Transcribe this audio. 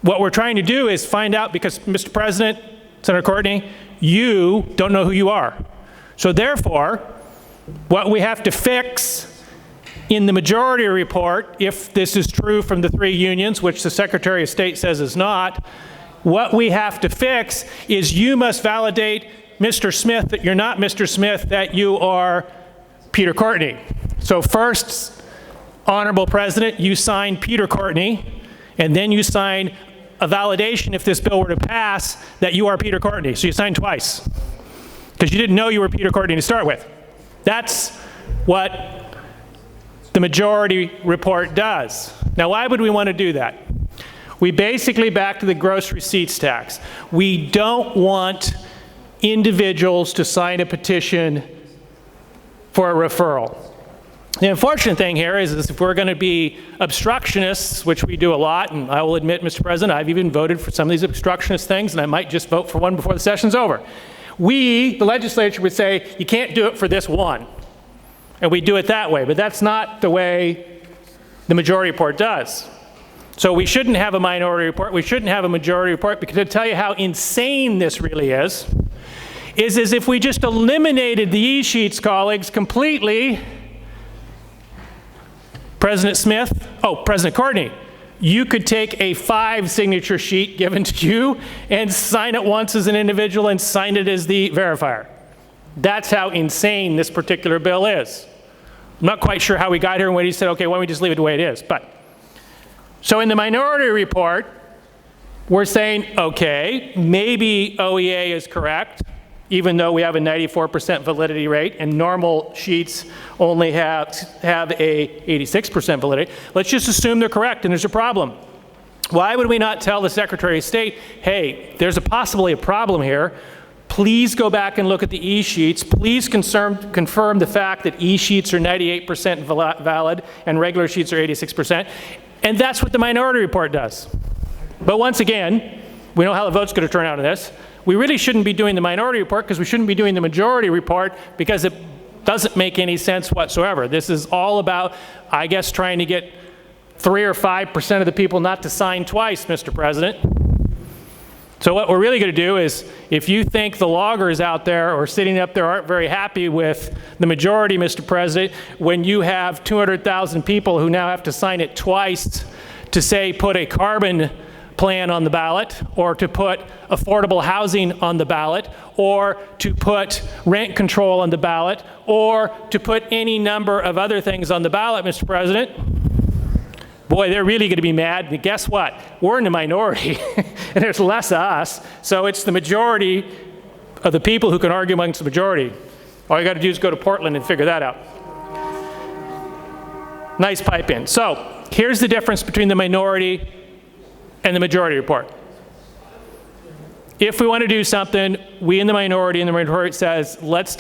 What we're trying to do is find out, because Mr. President, Senator Courtney, you don't know who you are. So therefore, what we have to fix in the majority report, if this is true from the three unions, which the Secretary of State says is not, what we have to fix is you must validate, Mr. Smith, that you're not Mr. Smith, that you are Peter Courtney. So first, Honorable President, you sign Peter Courtney, and then you sign a validation, if this bill were to pass, that you are Peter Courtney. So you sign twice, because you didn't know you were Peter Courtney to start with. That's what the majority report does. Now, why would we want to do that? We basically, back to the gross receipts tax, we don't want individuals to sign a petition for a referral. The unfortunate thing here is if we're going to be obstructionists, which we do a lot, and I will admit, Mr. President, I've even voted for some of these obstructionist things, and I might just vote for one before the session's over. We, the legislature, would say, you can't do it for this one. And we do it that way, but that's not the way the majority report does. So we shouldn't have a minority report, we shouldn't have a majority report, because to tell you how insane this really is as if we just eliminated the e-sheets, colleagues, completely. President Courtney, you could take a 5-signature sheet given to you and sign it once as an individual and sign it as the verifier. That's how insane this particular bill is. I'm not quite sure how we got here and when he said, okay, why don't we just leave it the way it is. So in the minority report, we're saying, okay, maybe OEA is correct, even though we have a 94% validity rate and normal sheets only have a 86% validity. Let's just assume they're correct and there's a problem. Why would we not tell the Secretary of State, hey, there's possibly a problem here. Please go back and look at the e-sheets. Please confirm the fact that e-sheets are 98% valid and regular sheets are 86%. And that's what the minority report does. But once again, we know how the vote's going to turn out in this. We really shouldn't be doing the minority report because we shouldn't be doing the majority report because it doesn't make any sense whatsoever. This is all about, I guess, trying to get 3 or 5% of the people not to sign twice, Mr. President. So what we're really going to do is, if you think the loggers out there or sitting up there aren't very happy with the majority, Mr. President, when you have 200,000 people who now have to sign it twice to say put a carbon plan on the ballot, or to put affordable housing on the ballot, or to put rent control on the ballot, or to put any number of other things on the ballot, Mr. President, boy, they're really going to be mad. And guess what? We're in the minority, and there's less of us, so it's the majority of the people who can argue amongst the majority. All you got to do is go to Portland and figure that out. Nice pipe in. So here's the difference between the minority and the majority report. If we want to do something, we in the minority says, let's